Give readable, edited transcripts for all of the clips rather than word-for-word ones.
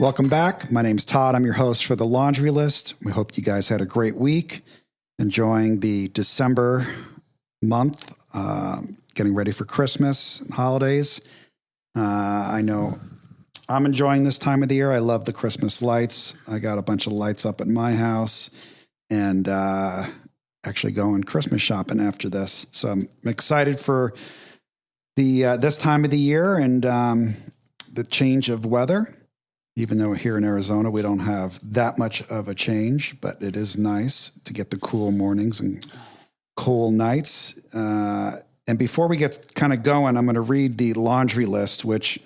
Welcome back. My name's Todd. I'm your host for The Laundry List. We hope you guys had a great week, enjoying the December month, getting ready for Christmas and holidays. I know I'm enjoying this time of the year. I love the Christmas lights. I got a bunch of lights up at my house and actually going Christmas shopping after this. So I'm excited for the this time of the year and the change of weather. Even though here in Arizona, we don't have that much of a change, but it is nice to get the cool mornings and cool nights. And before we get kind of going, I'm going to read the laundry list, which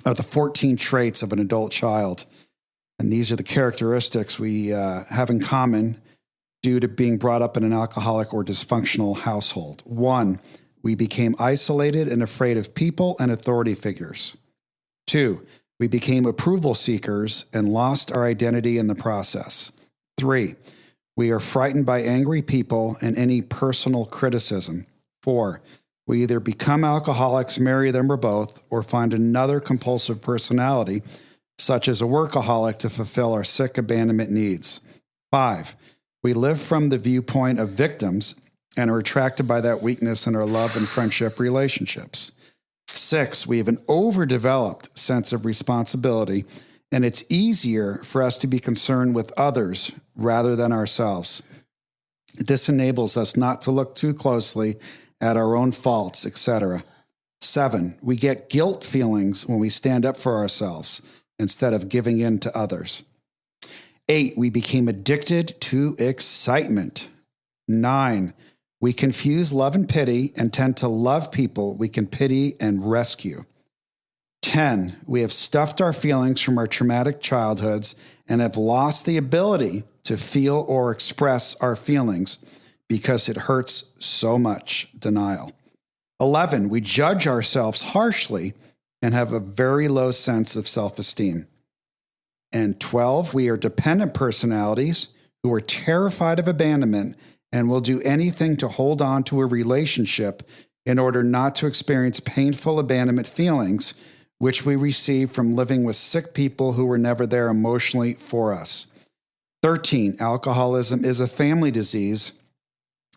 are the 14 traits of an adult child. And these are the characteristics we have in common due to being brought up in an alcoholic or dysfunctional household. 1, we became isolated and afraid of people and authority figures. 2, we became approval seekers and lost our identity in the process. 3, we are frightened by angry people and any personal criticism. 4, we either become alcoholics, marry them or both, or find another compulsive personality, such as a workaholic, to fulfill our sick abandonment needs. 5, we live from the viewpoint of victims and are attracted by that weakness in our love and friendship relationships. 6, we have an overdeveloped sense of responsibility, and it's easier for us to be concerned with others rather than ourselves. This enables us not to look too closely at our own faults, etc. 7, we get guilt feelings when we stand up for ourselves instead of giving in to others. 8, we became addicted to excitement. 9, we confuse love and pity and tend to love people we can pity and rescue. 10, we have stuffed our feelings from our traumatic childhoods and have lost the ability to feel or express our feelings because it hurts so much. Denial. 11, we judge ourselves harshly and have a very low sense of self-esteem. And 12, we are dependent personalities who are terrified of abandonment and will do anything to hold on to a relationship in order not to experience painful abandonment feelings, which we receive from living with sick people who were never there emotionally for us. 13, alcoholism is a family disease.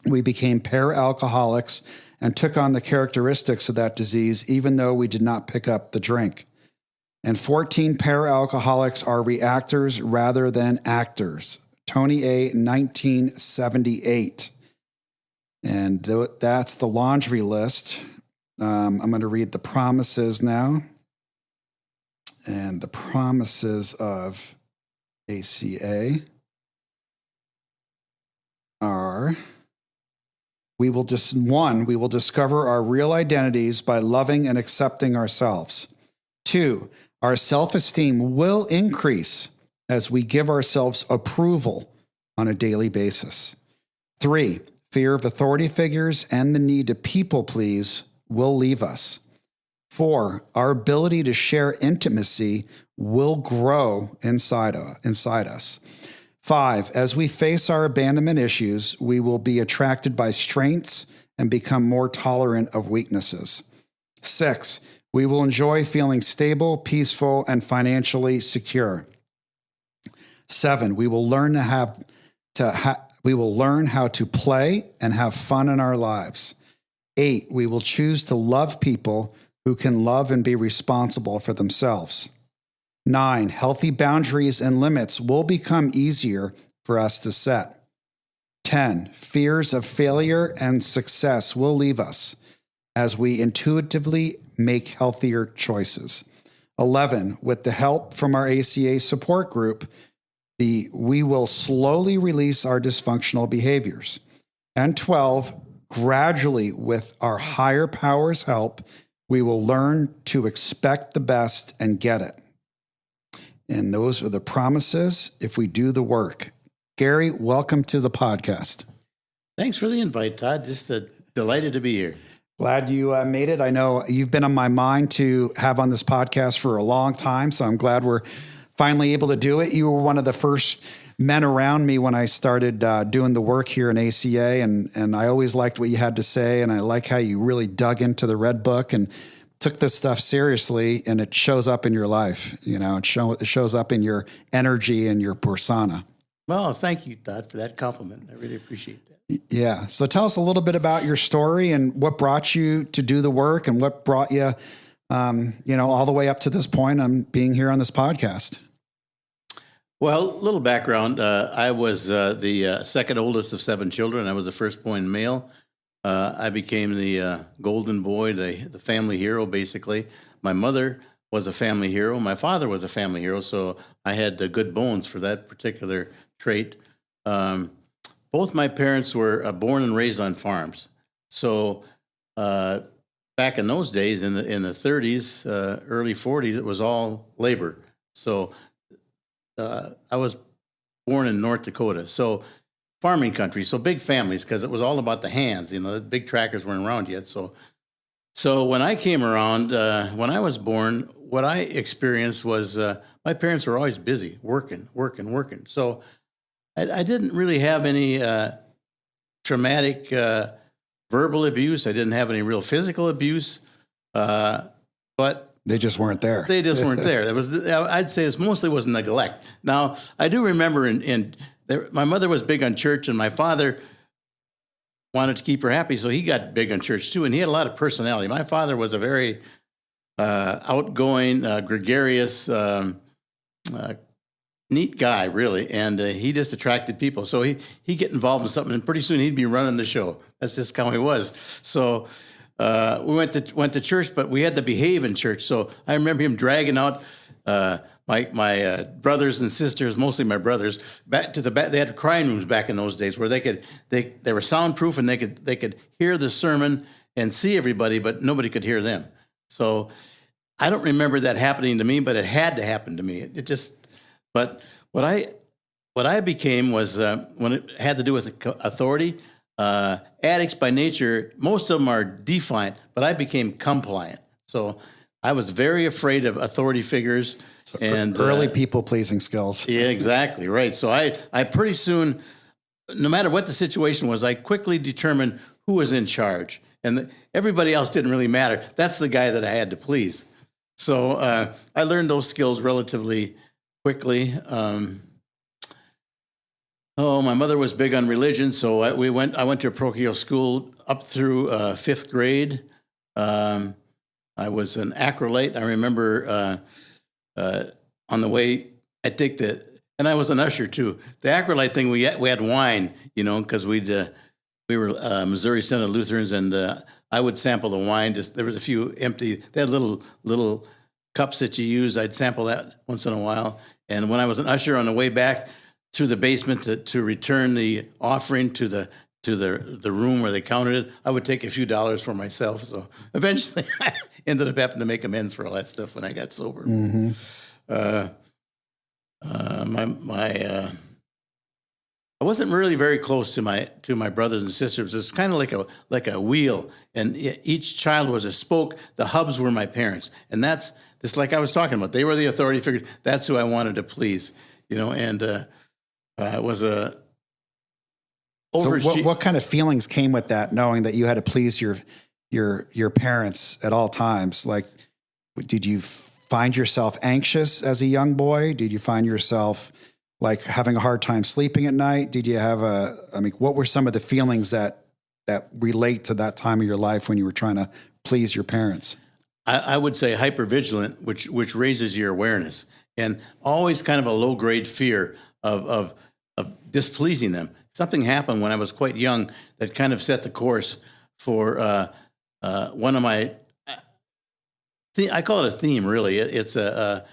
We became para-alcoholics and took on the characteristics of that disease, even though we did not pick up the drink. And 14, para-alcoholics are reactors rather than actors. Tony A., 1978. And that's the laundry list. I'm going to read the promises now. And the promises of ACA are, we will discover our real identities by loving and accepting ourselves. 2, our self-esteem will increase as we give ourselves approval on a daily basis. 3, fear of authority figures and the need to people please will leave us. 4, our ability to share intimacy will grow inside us. 5, as we face our abandonment issues, we will be attracted by strengths and become more tolerant of weaknesses. 6, we will enjoy feeling stable, peaceful, and financially secure. 7, we will learn how to play and have fun in our lives. 8, we will choose to love people who can love and be responsible for themselves. 9, healthy boundaries and limits will become easier for us to set. 10, fears of failure and success will leave us as we intuitively make healthier choices. 11, with the help from our ACA support group, we will slowly release our dysfunctional behaviors. And 12, gradually, with our higher powers' help, we will learn to expect the best and get it. And those are the promises if we do the work. Gary, welcome to the podcast. Thanks for the invite, Todd. Just delighted to be here. Glad you made it. I know you've been on my mind to have on this podcast for a long time, so I'm glad we're finally able to do it. You were one of the first men around me when I started doing the work here in ACA, and I always liked what you had to say, and I like how you really dug into the Red Book and took this stuff seriously, and it shows up in your life. It shows up in your energy and your persona. Well, thank you, Todd, for that compliment. I really appreciate that. Yeah. So tell us a little bit about your story and what brought you to do the work and what brought you, all the way up to this point on being here on this podcast. Well, a little background. I was the second oldest of 7 children. I was the firstborn male. I became the golden boy, the family hero, basically. My mother was a family hero. My father was a family hero, so I had good bones for that particular trait. Both my parents were born and raised on farms. So back in those days, in the 30s, early 40s, it was all labor. So I was born in North Dakota, so farming country, so big families, because it was all about the hands. The big tractors weren't around yet. So when I came around, when I was born, what I experienced was my parents were always busy, working. So I didn't really have any traumatic verbal abuse. I didn't have any real physical abuse, but they just weren't there. They just weren't there. I'd say it mostly was neglect. Now, I do remember my mother was big on church, and my father wanted to keep her happy, so he got big on church too, and he had a lot of personality. My father was a very outgoing, gregarious, neat guy, really, and he just attracted people. So he'd get involved in something, and pretty soon he'd be running the show. That's just how he was. So we went to church, but we had to behave in church. So I remember him dragging out my brothers and sisters, mostly my brothers, back to the back. They had crying rooms back in those days where they were soundproof, and they could hear the sermon and see everybody, but nobody could hear them. So I don't remember that happening to me, but it had to happen to me. But what I became was when it had to do with authority. Addicts by nature, most of them are defiant, but I became compliant. So I was very afraid of authority figures. So and early people-pleasing skills. Yeah, exactly, right. So I pretty soon, no matter what the situation was, I quickly determined who was in charge. And everybody else didn't really matter. That's the guy that I had to please. So I learned those skills relatively quickly. My mother was big on religion, so I went to a parochial school up through 5th grade. I was an acrolite. I remember on the way, and I was an usher too. The acrolite thing, we had wine, because we were Missouri Synod Lutherans, and I would sample the wine. There was a few empty. They had little cups that you use. I'd sample that once in a while. And when I was an usher, on the way back through the basement to return the offering to the room where they counted it, I would take a few dollars for myself. So eventually I ended up having to make amends for all that stuff when I got sober. Mm-hmm. I wasn't really very close to my brothers and sisters. It's kind of like a wheel, and each child was a spoke. The hubs were my parents, and that's just like I was talking about. They were the authority figures. That's who I wanted to please, and it was a. So what kind of feelings came with that, knowing that you had to please your parents at all times? Like, did you find yourself anxious as a young boy? Did you find yourself like having a hard time sleeping at night? Did you have what were some of the feelings that relate to that time of your life when you were trying to please your parents? I would say hypervigilant, which raises your awareness, and always kind of a low grade fear of displeasing them. Something happened when I was quite young that kind of set the course for one of my. I call it a theme, really. It's a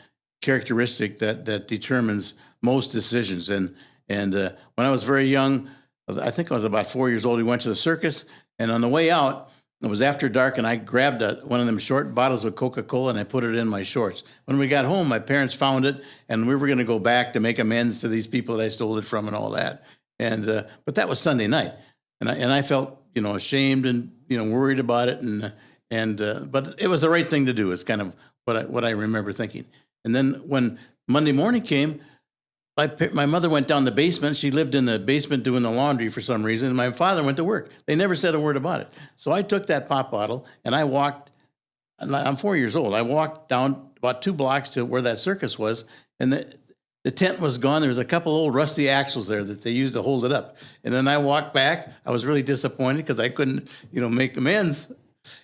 characteristic that determines most decisions. And when I was very young, I think I was about 4 years old, we went to the circus, and on the way out, it was after dark, and I grabbed one of them short bottles of Coca-Cola, and I put it in my shorts. When we got home, my parents found it, and we were going to go back to make amends to these people that I stole it from and all that. And but that was Sunday night, and I felt ashamed and worried about it, but it was the right thing to do. It's kind of what I remember thinking. And then when Monday morning came, my mother went down the basement. She lived in the basement doing the laundry for some reason, and my father went to work. They never said a word about it. So I took that pop bottle, and I walked I'm 4 years old. I walked down about 2 blocks to where that circus was, and the tent was gone. There was a couple old rusty axles there that they used to hold it up. And then I walked back. I was really disappointed because I couldn't, make amends.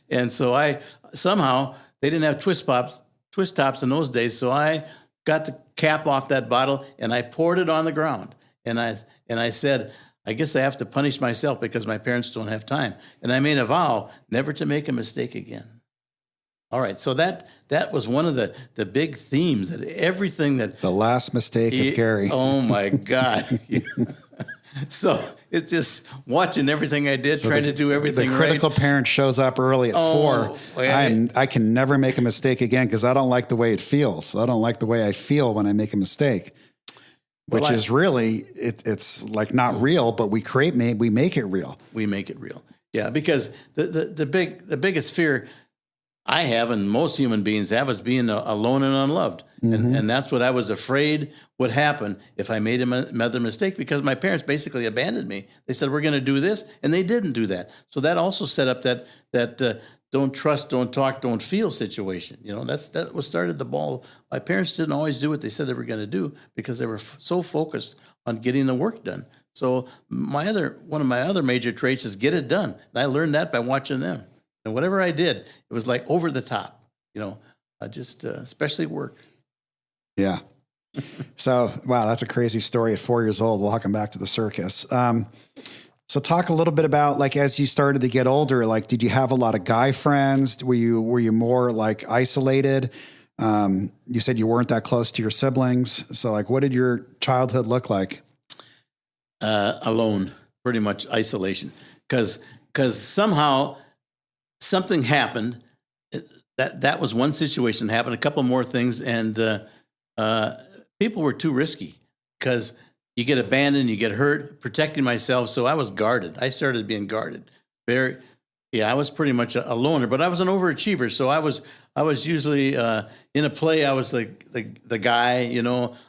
And so somehow they didn't have twist tops in those days. So I got the cap off that bottle and I poured it on the ground. And I said, I guess I have to punish myself because my parents don't have time. And I made a vow never to make a mistake again. All right, so that was one of the big themes, that everything that... The last mistake of Gary. Oh, my God. So it's just watching everything I did, trying to do everything right. The critical parent shows up early at 4. I can never make a mistake again because I don't like the way it feels. I don't like the way I feel when I make a mistake, which is really, it's like not real, but we make it real. We make it real. Yeah, because the biggest fear I have, and most human beings have, is being alone and unloved. Mm-hmm. And that's what I was afraid would happen if I made another mistake, because my parents basically abandoned me. They said, we're going to do this, and they didn't do that. So that also set up that don't trust, don't talk, don't feel situation. That what started the ball. My parents didn't always do what they said they were going to do because they were so focused on getting the work done. So one of my other major traits is get it done. And I learned that by watching them. And whatever I did, it was like over the top, especially work. Yeah. So, wow, that's a crazy story at 4 years old. We'll come back to the circus. So talk a little bit about, like, as you started to get older, like, did you have a lot of guy friends? Were you more like isolated? You said you weren't that close to your siblings. So, like, what did your childhood look like? Alone, pretty much isolation. Because somehow something happened. That was one situation that happened. A couple more things, and people were too risky because you get abandoned, you get hurt. Protecting myself, so I was guarded. I started being guarded. I was pretty much a loner, but I was an overachiever. So I was usually in a play. I was the guy,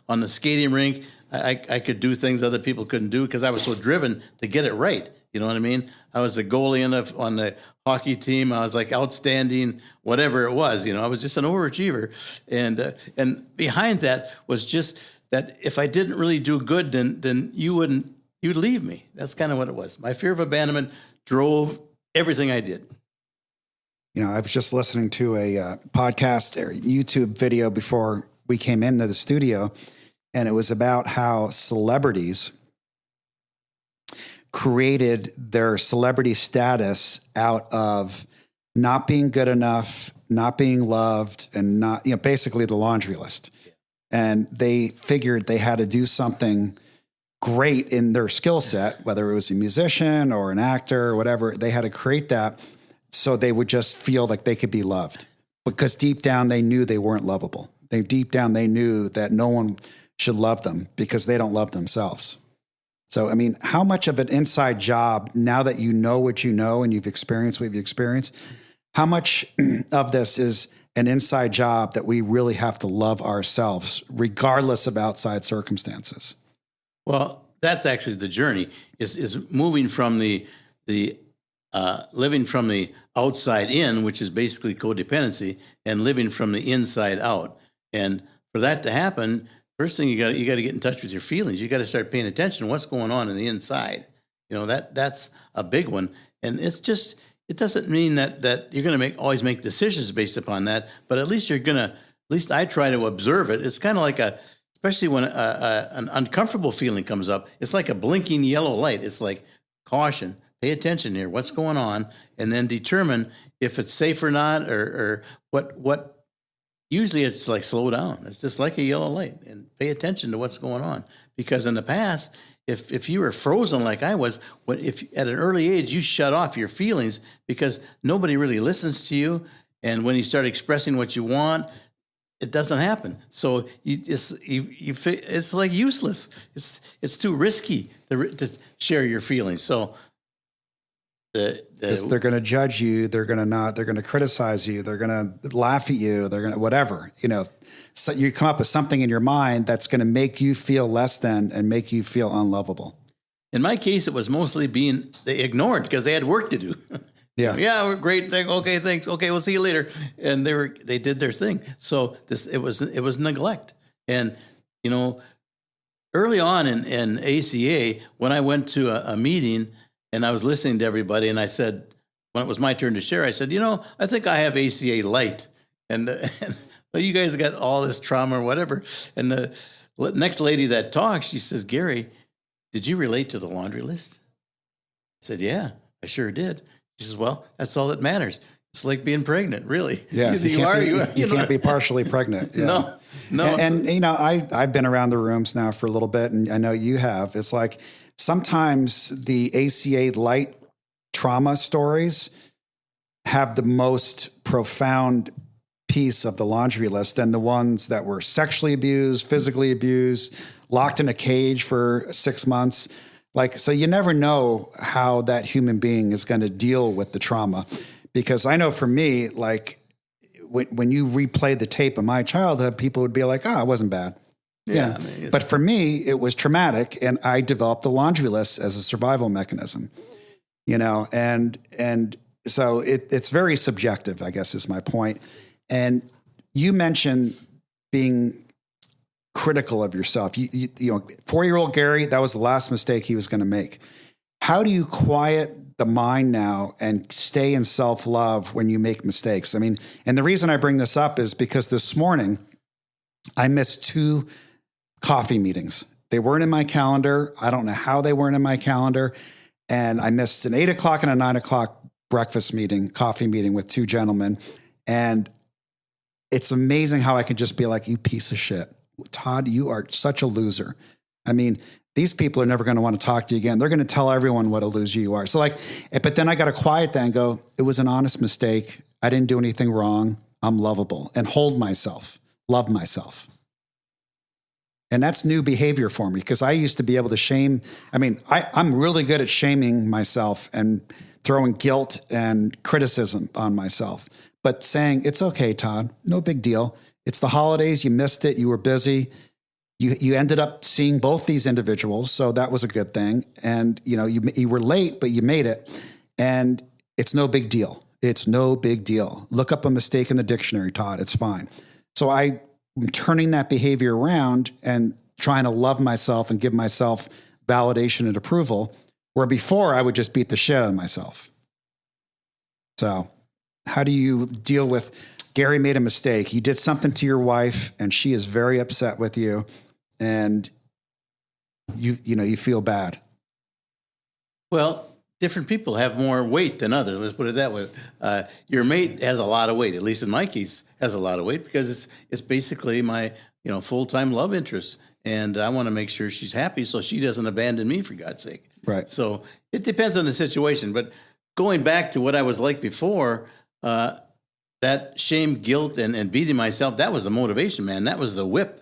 on the skating rink. I could do things other people couldn't do because I was so driven to get it right. You know what I mean? I was the goalie on the hockey team. I was like outstanding, whatever it was. I was just an overachiever. And behind that was just that if I didn't really do good, then you'd leave me. That's kind of what it was. My fear of abandonment drove everything I did. I was just listening to a podcast or YouTube video before we came into the studio, and it was about how celebrities created their celebrity status out of not being good enough, not being loved, and not, basically the laundry list. And they figured they had to do something great in their skill set, whether it was a musician or an actor or whatever. They had to create that so they would just feel like they could be loved, because deep down they knew they weren't lovable. Deep down they knew that no one should love them because they don't love themselves. So, I mean, how much of an inside job, now that you know what you know and you've experienced what you've experienced, how much of this is an inside job that we really have to love ourselves regardless of outside circumstances? Well, that's actually the journey, is moving from the living from the outside in, which is basically codependency, and living from the inside out. And for that to happen, first thing you got to get in touch with your feelings. You got to start paying attention to what's going on in the inside. That's a big one. And it doesn't mean that you're going to always make decisions based upon that, but at least at least I try to observe it. It's kind of like especially when an uncomfortable feeling comes up, it's like a blinking yellow light. It's like, caution, pay attention here, what's going on, and then determine if it's safe or not, or what. Usually it's like, slow down. It's just like a yellow light, and pay attention to what's going on. Because in the past, if you were frozen like I was, if at an early age you shut off your feelings because nobody really listens to you, and when you start expressing what you want, it doesn't happen. So it's like useless. It's too risky to share your feelings. So they're going to judge you. They're going to criticize you. They're going to laugh at you. They're going to whatever, so you come up with something in your mind that's going to make you feel less than and make you feel unlovable. In my case, it was mostly they ignored because they had work to do. Yeah. Yeah, we're great thing. Okay, thanks. Okay, we'll see you later. And they did their thing. So it was neglect. And early on in ACA, when I went to a meeting and I was listening to everybody, and I said, when it was my turn to share, I said, I think I have ACA light, and well, you guys got all this trauma or whatever. And the next lady that talked, she says, Gary, did you relate to the laundry list? I said, yeah, I sure did. She says, well, that's all that matters. It's like being pregnant, really. Yeah, you can't be partially pregnant. Yeah. No. And I've been around the rooms now for a little bit, and I know you have. It's like sometimes the ACA light trauma stories have the most profound piece of the laundry list than the ones that were sexually abused, physically abused, locked in a cage for 6 months. So you never know how that human being is going to deal with the trauma. Because I know for me, when you replay the tape of my childhood, people would be like, it wasn't bad. Yeah. But for me, it was traumatic, and I developed the laundry list as a survival mechanism, and so it's very subjective, I guess is my point. And you mentioned being critical of yourself. You 4-year-old Gary, that was the last mistake he was going to make. How do you quiet the mind now and stay in self-love when you make mistakes? I mean, and the reason I bring this up is because this morning I missed 2 coffee meetings. They weren't in my calendar. I don't know how they weren't in my calendar. And I missed an 8 o'clock and a 9 o'clock coffee meeting with 2 gentlemen. And it's amazing how I can just be like, you piece of shit. Todd, you are such a loser. I mean, these people are never going to want to talk to you again. They're going to tell everyone what a loser you are. So but then I got to quiet that and go, it was an honest mistake. I didn't do anything wrong. I'm lovable, and hold myself, love myself. And that's new behavior for me, because I used to be able to shame. I mean, I'm really good at shaming myself and throwing guilt and criticism on myself, but saying, it's okay, Todd, no big deal. It's the holidays. You missed it. You were busy. You ended up seeing both these individuals, so that was a good thing. And you were late, but you made it, and it's no big deal. It's no big deal. Look up a mistake in the dictionary, Todd. It's fine. So I'm turning that behavior around and trying to love myself and give myself validation and approval, where before I would just beat the shit out of myself. So how do you deal with Gary made a mistake? You did something to your wife, and she is very upset with you. And you feel bad. Well, Different people have more weight than others. Let's put it that way. Your mate has a lot of weight, at least in my case, has a lot of weight, because it's basically my full-time love interest, and I want to make sure she's happy so she doesn't abandon me, for God's sake. Right. So it depends on the situation. But going back to what I was like before, that shame, guilt, and beating myself, that was the motivation, man. That was the whip.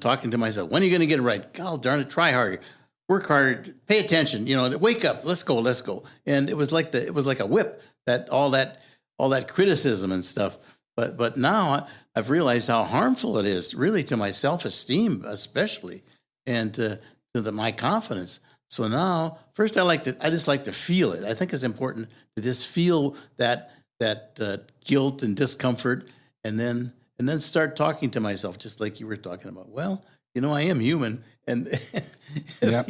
Talking to myself, when are you going to get it right? God darn it, try harder. Work harder, pay attention, wake up, let's go. And it was like a whip, that all that criticism and stuff. But now I've realized how harmful it is, really, to my self-esteem, especially, and to my confidence. So now, first I just like to feel it. I think it's important to just feel that guilt and discomfort, and then start talking to myself, just like you were talking about. Well, I am human, and if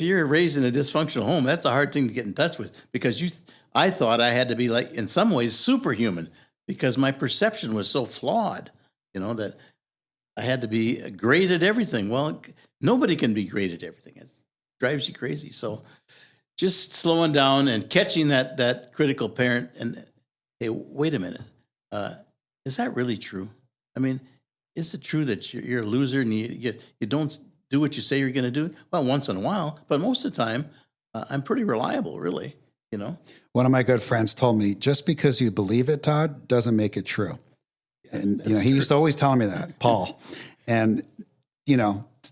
you're raised in a dysfunctional home, that's a hard thing to get in touch with, because I thought I had to be, like, in some ways, superhuman, because my perception was so flawed, that I had to be great at everything. Well, nobody can be great at everything. It drives you crazy. So just slowing down and catching that critical parent, and, hey, wait a minute, is that really true? I mean, is it true that you're a loser and you don't do what you say you're going to do? Well, once in a while, but most of the time, I'm pretty reliable, really, One of my good friends told me, just because you believe it, Todd, doesn't make it true. And, he used to always tell me that, Paul. And,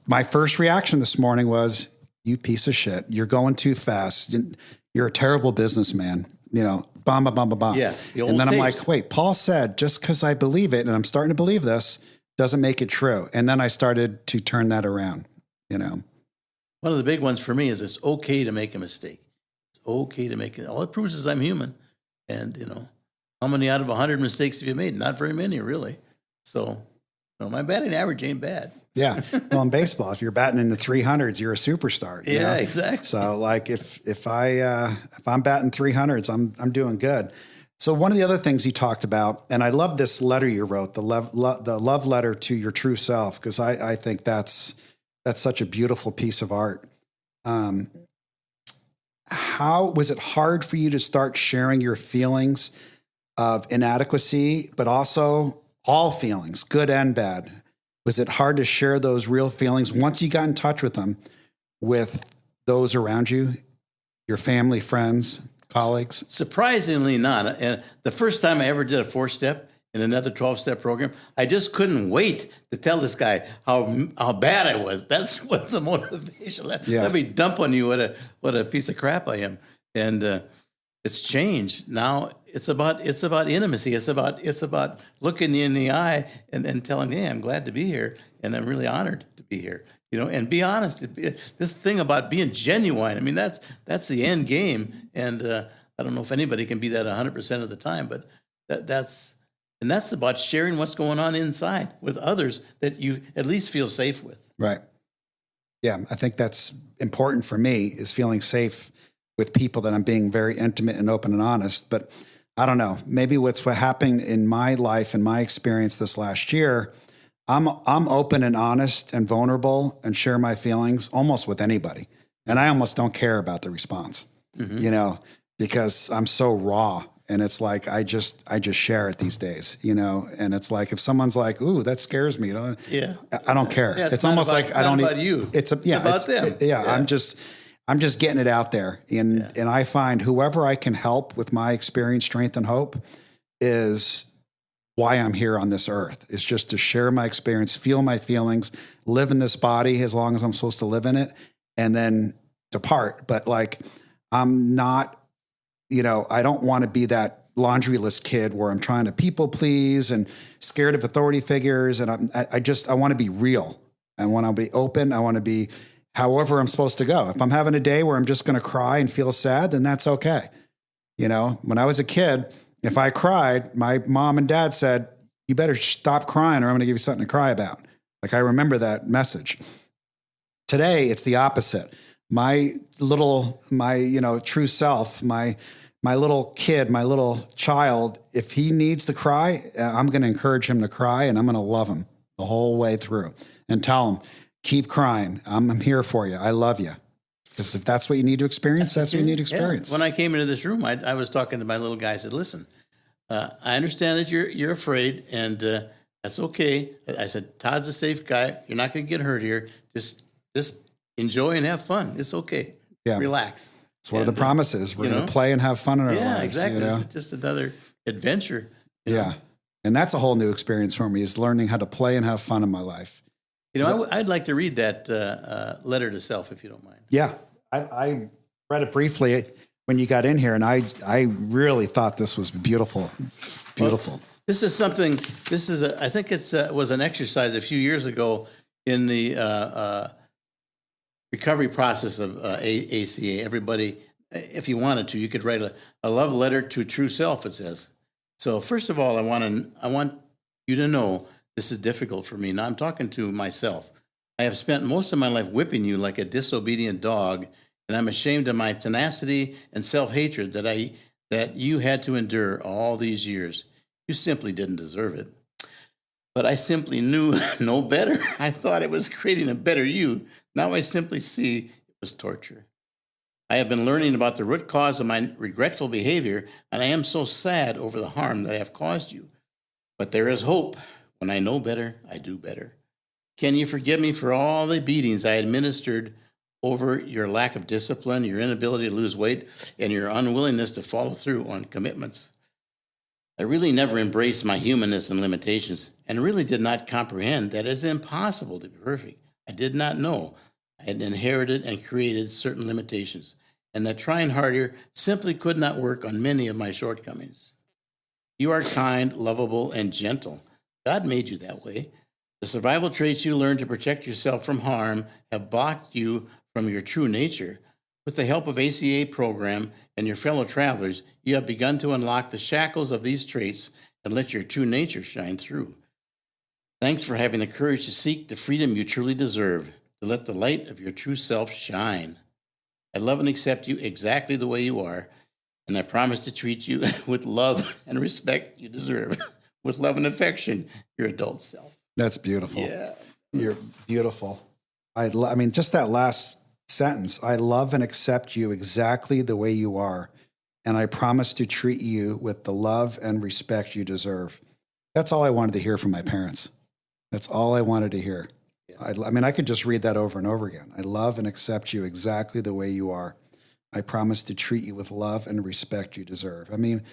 my first reaction this morning was, you piece of shit. You're going too fast. You're a terrible businessman, bam, bam, bam, bam, bam. Yeah, and then I'm like, wait, Paul said, just because I believe it, and I'm starting to believe this, doesn't make it true. And then I started to turn that around, One of the big ones for me is it's okay to make a mistake. It's okay to make it. All it proves is I'm human. And, how many out of 100 mistakes have you made? Not very many, really. So, my batting average ain't bad. Yeah. Well, in baseball, if you're batting in the 300s, you're a superstar. You know? Exactly. So like if I'm batting 300s, I'm doing good. So one of the other things you talked about, and I love this letter you wrote, the love letter to your true self, because I think that's such a beautiful piece of art. How was it hard for you to start sharing your feelings of inadequacy, but also all feelings, good and bad? Was it hard to share those real feelings once you got in touch with them, with those around you, your family, friends, colleagues? Surprisingly not. And the first time I ever did a 4-step in another 12-step program, I just couldn't wait to tell this guy how bad I was. That's what the motivation. Let me dump on you what a piece of crap I am. And it's changed. Now it's about intimacy. It's about looking you in the eye and telling, hey, I'm glad to be here, and I'm really honored to be here. And be honest. This thing about being genuine. I mean, that's the end game. And I don't know if anybody can be that 100% of the time, but that's about sharing what's going on inside with others that you at least feel safe with. Right. Yeah, I think that's important for me, is feeling safe with people that I'm being very intimate and open and honest. But I don't know, maybe what happened in my life and my experience this last year, I'm open and honest and vulnerable and share my feelings almost with anybody. And I almost don't care about the response, because I'm so raw. And it's like, I just share it these days, and it's like, if someone's like, ooh, that scares me, I don't care. Yeah, it's almost about, like, I don't about you. It's about them. I'm just getting it out there. And I find whoever I can help with my experience, strength, and hope is why I'm here on this earth, is just to share my experience, feel my feelings, live in this body as long as I'm supposed to live in it, and then depart. But like, I'm not, I don't want to be that laundry list kid where I'm trying to people please and scared of authority figures. And I want to be real. I want to be open. I want to be however I'm supposed to go. If I'm having a day where I'm just going to cry and feel sad, then that's okay. When I was a kid, if I cried, my mom and dad said, you better stop crying or I'm going to give you something to cry about. Like, I remember that message. Today, it's the opposite. My true self, my little kid, my little child, if he needs to cry, I'm going to encourage him to cry, and I'm going to love him the whole way through and tell him, keep crying. I'm here for you. I love you. Because if that's what you need to experience, that's what you need to experience. Yeah. When I came into this room, I was talking to my little guy. I said, listen, I understand that you're afraid, and that's okay. I said, Todd's a safe guy. You're not going to get hurt here. Just enjoy and have fun. It's okay. Yeah. Relax. It's one of the promises. We're going to play and have fun in our lives. Yeah, exactly. It's just another adventure. Yeah. And that's a whole new experience for me, is learning how to play and have fun in my life. I'd like to read that letter to self, if you don't mind. Yeah. I read it briefly when you got in here, and I really thought this was beautiful. Beautiful. Well, this is something, I think it was an exercise a few years ago in the recovery process of ACA. Everybody, if you wanted to, you could write a love letter to true self, it says. So first of all, I want you to know this is difficult for me. Now I'm talking to myself. I have spent most of my life whipping you like a disobedient dog, and I'm ashamed of my tenacity and self-hatred that you had to endure all these years. You simply didn't deserve it. But I simply knew no better. I thought it was creating a better you. Now I simply see it was torture. I have been learning about the root cause of my regretful behavior, and I am so sad over the harm that I have caused you. But there is hope. When I know better, I do better. Can you forgive me for all the beatings I administered over your lack of discipline, your inability to lose weight, and your unwillingness to follow through on commitments? I really never embraced my humanness and limitations, and really did not comprehend that it is impossible to be perfect. I did not know I had inherited and created certain limitations, and that trying harder simply could not work on many of my shortcomings. You are kind, lovable, and gentle. God made you that way. The survival traits you learned to protect yourself from harm have blocked you from your true nature. With the help of ACA program and your fellow travelers, you have begun to unlock the shackles of these traits and let your true nature shine through. Thanks for having the courage to seek the freedom you truly deserve, to let the light of your true self shine. I love and accept you exactly the way you are, and I promise to treat you with love and respect you deserve, with love and affection, your adult self. That's beautiful. Yeah. You're beautiful. I mean, just that last sentence, I love and accept you exactly the way you are, and I promise to treat you with the love and respect you deserve. That's all I wanted to hear from my parents. That's all I wanted to hear. Yeah. I mean, I could just read that over and over again. I love and accept you exactly the way you are. I promise to treat you with love and respect you deserve. I mean,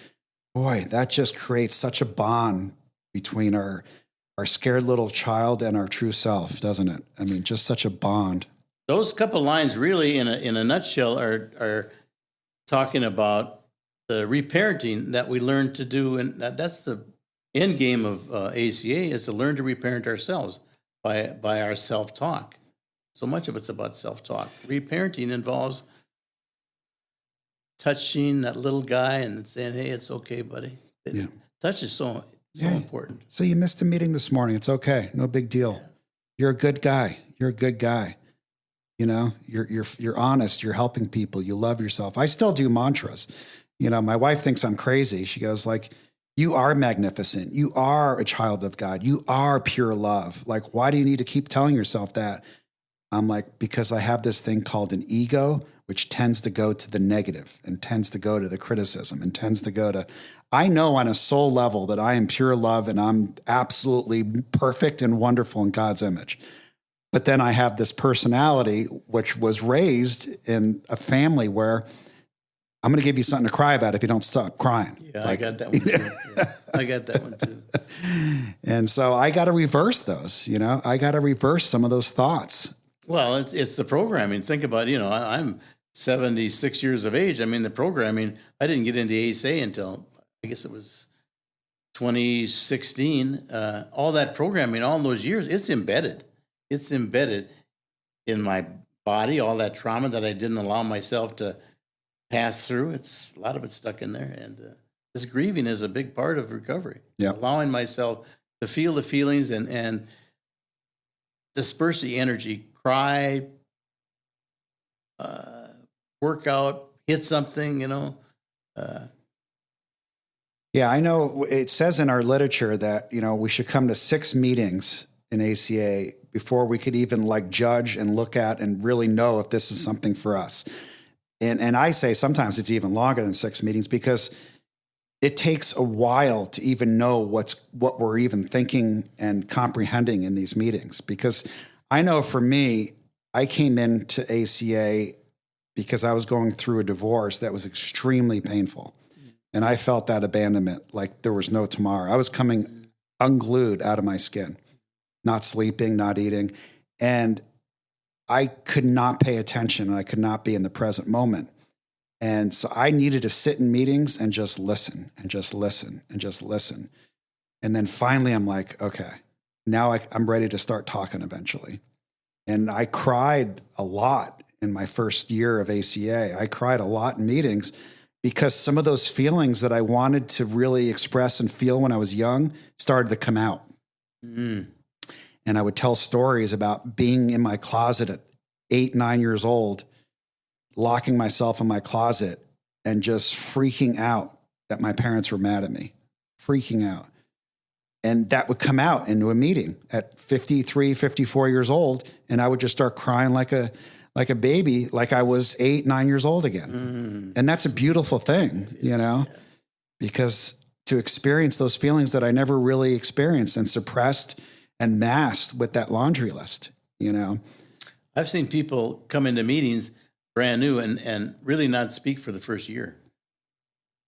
boy, that just creates such a bond between our scared little child and our true self, doesn't it? I mean, just such a bond. Those couple lines really, in a nutshell, are talking about the reparenting that we learn to do, and that's the end game of ACA, is to learn to reparent ourselves by our self-talk. So much of it's about self-talk. Reparenting involves touching that little guy and saying, "Hey, it's okay, buddy." Yeah. Touch is so important. So you missed a meeting this morning. It's okay. No big deal. Yeah. You're a good guy. You're a good guy. You know, you're honest. You're helping people. You love yourself. I still do mantras. You know, my wife thinks I'm crazy. She goes like, "You are magnificent. You are a child of God. You are pure love. Like, why do you need to keep telling yourself that?" I'm like, because I have this thing called an ego, which tends to go to the negative and tends to go to the criticism and tends to go to, I know on a soul level that I am pure love and I'm absolutely perfect and wonderful in God's image. But then I have this personality, which was raised in a family where I'm going to give you something to cry about if you don't stop crying. Yeah, like, I got that one too. Yeah, I got that one too. And so I got to reverse those, you know, I got to reverse some of those thoughts. Well, it's the programming. Think about, you know, I'm 76 years of age. I mean, the programming, I didn't get into ACA until, I guess it was 2016. All that programming, all those years, it's embedded. It's embedded in my body, all that trauma that I didn't allow myself to pass through. It's a lot of it's stuck in there. And this grieving is a big part of recovery. Yeah. Allowing myself to feel the feelings and disperse the energy, cry, work out, hit something, you know. Yeah, I know it says in our literature that, you know, we should come to 6 meetings in ACA before we could even like judge and look at and really know if this is something for us. And I say sometimes it's even longer than 6 meetings because it takes a while to even know what we're even thinking and comprehending in these meetings. Because I know for me, I came into ACA because I was going through a divorce that was extremely painful. And I felt that abandonment like there was no tomorrow. I was coming unglued out of my skin, not sleeping, not eating. And I could not pay attention and I could not be in the present moment. And so I needed to sit in meetings and just listen and just listen and just listen. And then finally I'm like, okay, now I'm ready to start talking eventually. And I cried a lot in my first year of ACA. I cried a lot in meetings because some of those feelings that I wanted to really express and feel when I was young started to come out. Mm. And I would tell stories about being in my closet at 8, 9 years old, locking myself in my closet and just freaking out that my parents were mad at me, freaking out. And that would come out into a meeting at 53, 54 years old. And I would just start crying like a baby, like I was 8, 9 years old again. Mm. And that's a beautiful thing, you know, because to experience those feelings that I never really experienced and suppressed and masked with that laundry list, you know. I've seen people come into meetings brand new and really not speak for the first year.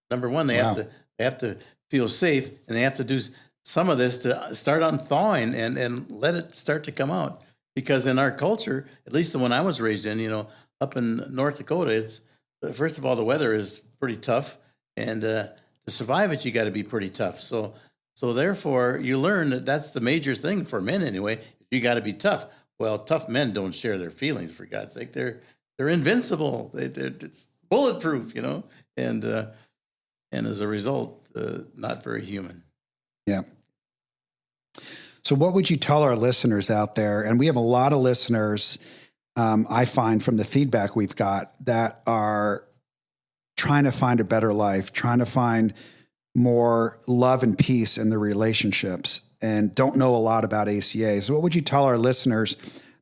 Number one, they have to feel safe, and they have to do some of this to start on thawing and let it start to come out. Because in our culture, at least the one I was raised in, you know, up in North Dakota, it's first of all, the weather is pretty tough, and to survive it, you got to be pretty tough. So therefore, you learn that that's the major thing for men anyway. You got to be tough. Well, tough men don't share their feelings, for God's sake. They're they're invincible. It's bulletproof, and as a result, not very human. Yeah. So what would you tell our listeners out there? And we have a lot of listeners, I find from the feedback we've got, that are trying to find a better life, trying to find more love and peace in their relationships, and don't know a lot about ACA. So what would you tell our listeners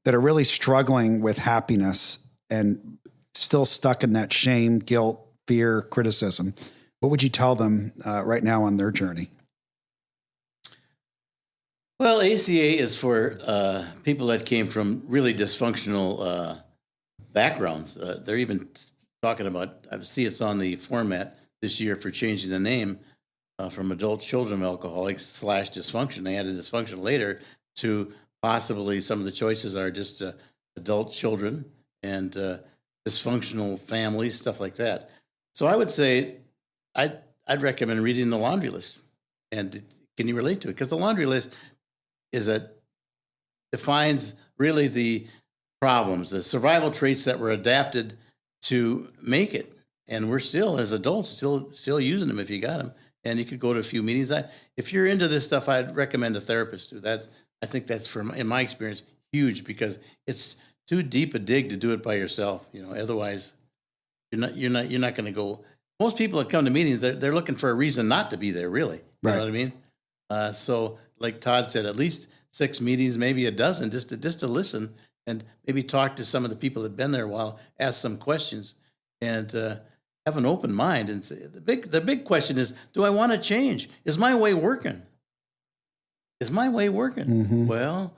that are really struggling with happiness and still stuck in that shame, guilt, fear, criticism? What would you tell them right now on their journey? Well, ACA is for people that came from really dysfunctional backgrounds. They're even talking about, I see it's on the format this year for changing the name from adult children of alcoholics / dysfunction. They added dysfunction later to possibly some of the choices are just adult children and dysfunctional families, stuff like that. So I would say I'd recommend reading the laundry list. And can you relate to it? Because the laundry list defines really the problems, the survival traits that were adapted to make it. And we're still, as adults, still using them if you got them. And you could go to a few meetings. If you're into this stuff, I'd recommend a therapist too. I think that's, in my experience, huge, because it's too deep a dig to do it by yourself. Otherwise, you're not going to go. Most people that come to meetings, they're looking for a reason not to be there. Really, you know what I mean? So, like Todd said, at least 6 meetings, maybe a dozen, just to listen and maybe talk to some of the people that've been there a while, ask some questions, and have an open mind. And say, the big question is, do I want to change? Is my way working? Mm-hmm. Well,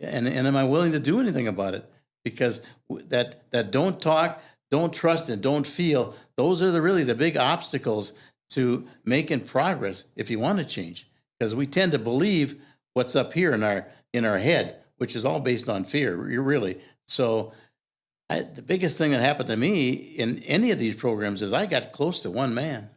and am I willing to do anything about it? Because that don't talk, don't trust, and don't feel, those are really the big obstacles to making progress if you want to change. Because we tend to believe what's up here in our head, which is all based on fear, really. So the biggest thing that happened to me in any of these programs is I got close to one man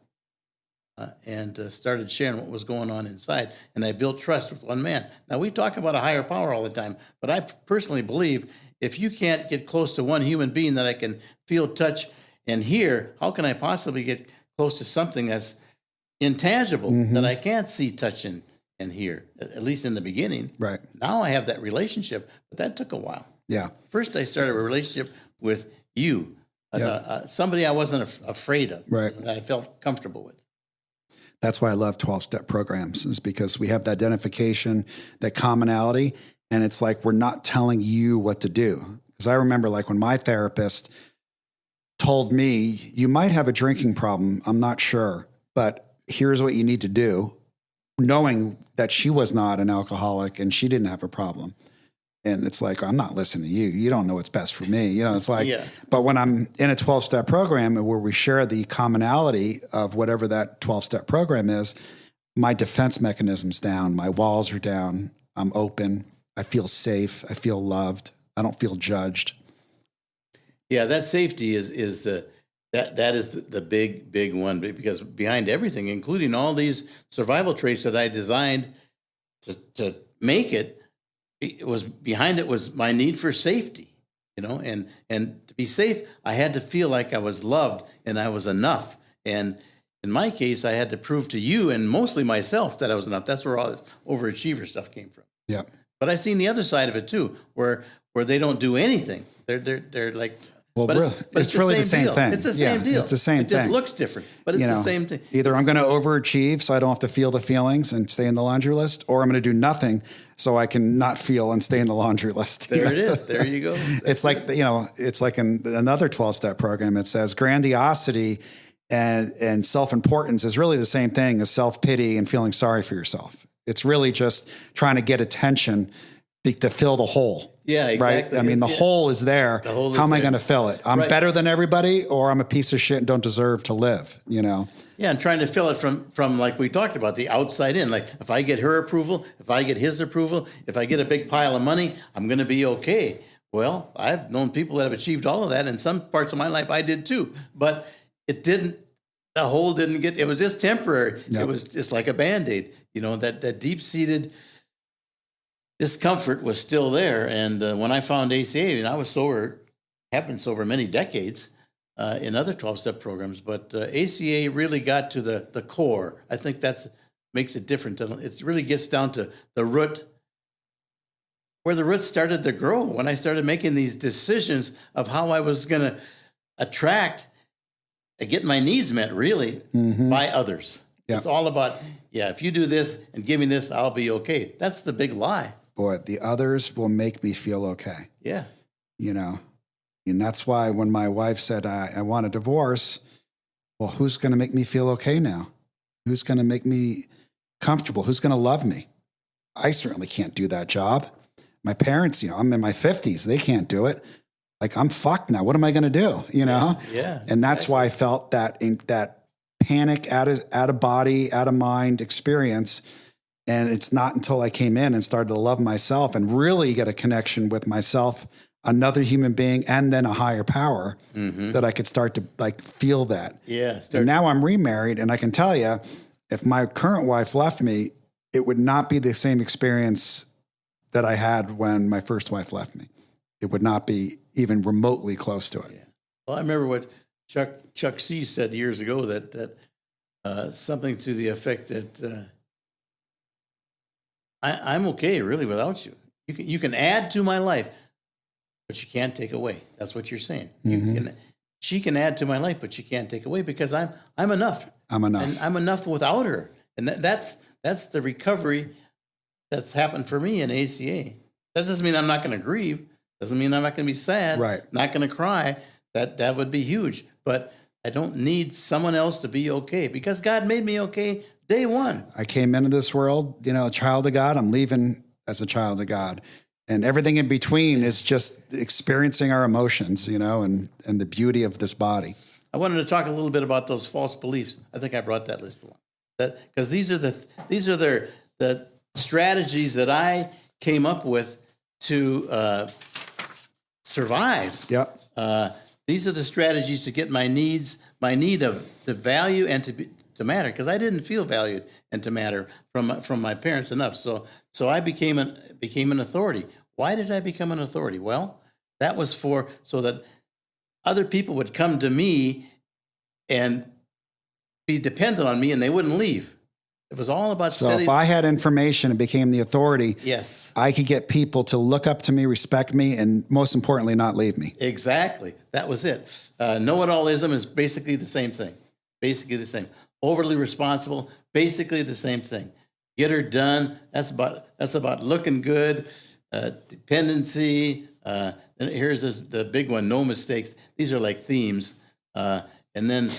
and started sharing what was going on inside. And I built trust with one man. Now, we talk about a higher power all the time, but I personally believe if you can't get close to one human being that I can feel, touch, and hear, how can I possibly get close to something that's intangible, that I can't see, touch, and hear, at least in the beginning? Right. Now I have that relationship, but that took a while. Yeah. First, I started a relationship with you, somebody I wasn't afraid of, right, that I felt comfortable with. That's why I love 12-step programs, is because we have the identification, that commonality, and it's like we're not telling you what to do. Because I remember, like, when my therapist told me, you might have a drinking problem, I'm not sure, but here's what you need to do, knowing that she was not an alcoholic and she didn't have a problem. And it's like, I'm not listening to you. You don't know what's best for me. It's like, But when I'm in a 12-step program where we share the commonality of whatever that 12-step program is, my defense mechanism's down. My walls are down. I'm open. I feel safe. I feel loved. I don't feel judged. Yeah, that safety is the big one, because behind everything, including all these survival traits that I designed to make it, behind it was my need for safety, and to be safe, I had to feel like I was loved and I was enough. And in my case, I had to prove to you and mostly myself that I was enough. That's where all this overachiever stuff came from. Yeah. But I've seen the other side of it too, where they don't do anything. They're like, well, but it's really the same thing. It's the same deal. It's the same thing. It just looks different, but it's the same thing. Either I'm going to overachieve so I don't have to feel the feelings and stay in the laundry list, or I'm going to do nothing so I can not feel and stay in the laundry list. There it is. There you go. It's like, it's like in another 12-step program. It says grandiosity and self-importance is really the same thing as self-pity and feeling sorry for yourself. It's really just trying to get attention to fill the hole. Yeah, exactly. Right? I mean, the hole is there. How am I going to fill it? I'm better than everybody, or I'm a piece of shit and don't deserve to live, Yeah, and trying to fill it from like we talked about, the outside in. Like, if I get her approval, if I get his approval, if I get a big pile of money, I'm going to be okay. Well, I've known people that have achieved all of that. In some parts of my life, I did too. But it didn't, the hole didn't get, it was just temporary. Yep. It was just like a Band-Aid. That deep-seated discomfort was still there. And when I found ACA, and I was sober happens over many decades in other 12-step programs. But ACA really got to the core. I think that's makes it different. It really gets down to the root, where the roots started to grow when I started making these decisions of how I was going to attract and get my needs met, really, by others. Yeah. It's all about, if you do this and give me this, I'll be okay. That's the big lie. Boy, the others will make me feel okay. Yeah. You know, and that's why when my wife said, I want a divorce, well, who's going to make me feel okay now? Who's going to make me comfortable? Who's going to love me? I certainly can't do that job. My parents, I'm in my 50s. They can't do it. Like, I'm fucked now. What am I going to do? Yeah. And that's why I felt that panic, out of body, out of mind experience. And it's not until I came in and started to love myself and really get a connection with myself, another human being, and then a higher power that I could start to feel that. Yeah. And now I'm remarried, and I can tell you, if my current wife left me, it would not be the same experience that I had when my first wife left me. It would not be even remotely close to it. Yeah. Well, I remember what Chuck C said years ago, that something to the effect that I'm okay really without you. You can add to my life, but you can't take away. That's what you're saying. She can add to my life, but she can't take away, because I'm enough. I'm enough. And I'm enough without her. And that's the recovery that's happened for me in ACA. That doesn't mean I'm not going to grieve. Doesn't mean I'm not going to be sad. Right. Not going to cry. That would be huge. But I don't need someone else to be okay, because God made me okay day one. I came into this world, a child of God. I'm leaving as a child of God. And everything in between is just experiencing our emotions, and the beauty of this body. I wanted to talk a little bit about those false beliefs. I think I brought that list along. Because these are the strategies that I came up with to survive. Yep. These are the strategies to get my need to value and to matter, because I didn't feel valued and to matter from my parents enough. So I became an authority. Why did I become an authority? Well, that was so that other people would come to me and be dependent on me, and they wouldn't leave. It was all about So if I had information and became the authority, yes, I could get people to look up to me, respect me, and most importantly, not leave me. Exactly. That was it. Know-it-allism is basically the same thing. Basically the same. Overly responsible, basically the same thing. Get her done. That's about looking good. Dependency. And here's the big one. No mistakes. These are like themes. And then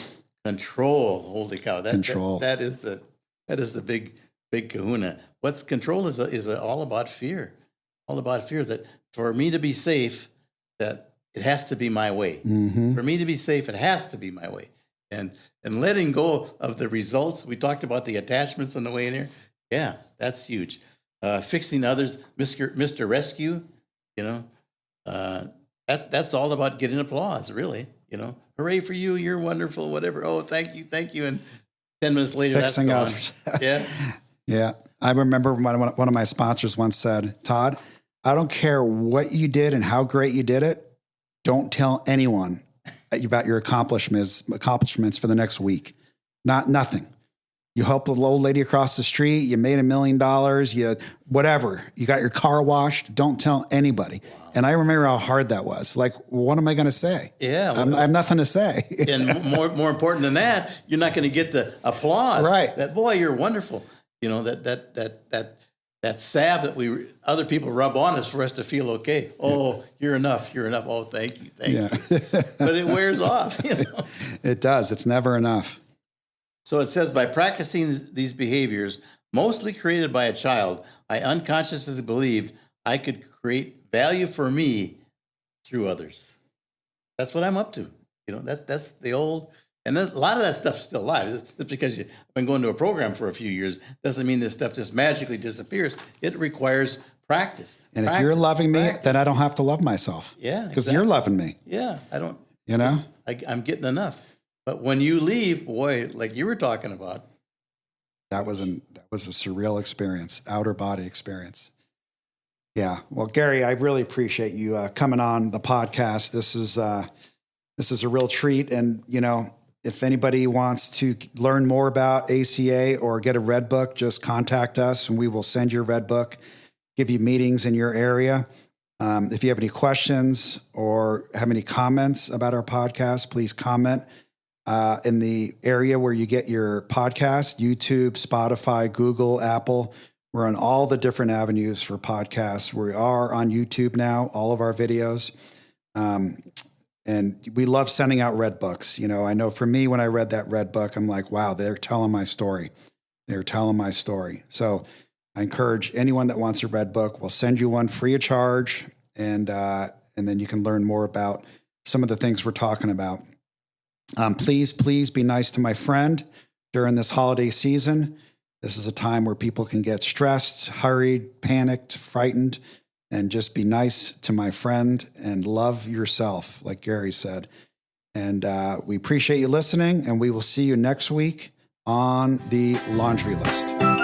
control. Holy cow! Control. That is the big kahuna. What's control is all about fear. All about fear that for me to be safe, that it has to be my way. For me to be safe, it has to be my way. And letting go of the results. We talked about the attachments on the way in here. Yeah, that's huge. Fixing others, Mr. Rescue. That's all about getting applause. Really, hooray for you! You're wonderful. Whatever. Oh, thank you. And 10 minutes later, Fixing that's gone. others. Yeah. Yeah. I remember one of my sponsors once said, Todd, I don't care what you did and how great you did it. Don't tell anyone about your accomplishments for the next week. Nothing. You helped a old lady across the street. You made $1 million. You whatever. You got your car washed. Don't tell anybody. Wow. And I remember how hard that was. Like, what am I going to say? Yeah, I have nothing to say. And more important than that, you're not going to get the applause. Right. That boy, you're wonderful. That salve that other people rub on us for us to feel okay. Oh, you're enough. You're enough. Oh, thank you. But it wears off. It does. It's never enough. So it says, by practicing these behaviors, mostly created by a child, I unconsciously believed I could create value for me through others. That's what I'm up to. That's the old, and then a lot of that stuff is still alive. Just because you've been going to a program for a few years doesn't mean this stuff just magically disappears. It requires practice. And if you're loving me, then I don't have to love myself. Yeah, because you're loving me. Yeah, I don't. I'm getting enough. But when you leave, boy, like you were talking about, that was a surreal experience, outer body experience. Yeah. Well, Gary, I really appreciate you coming on the podcast. This is a real treat. And, if anybody wants to learn more about ACA or get a Red Book, just contact us and we will send you a Red Book, give you meetings in your area. If you have any questions or have any comments about our podcast, please comment in the area where you get your podcast, YouTube, Spotify, Google, Apple. We're on all the different avenues for podcasts. We are on YouTube now, all of our videos. And we love sending out Red Books. I know for me, when I read that Red Book, I'm like, wow, they're telling my story. They're telling my story. So I encourage anyone that wants a Red Book, we'll send you one free of charge. And then you can learn more about some of the things we're talking about. Please be nice to my friend during this holiday season. This is a time where people can get stressed, hurried, panicked, frightened, and just be nice to my friend and love yourself, like Gary said. And we appreciate you listening, and we will see you next week on the laundry list.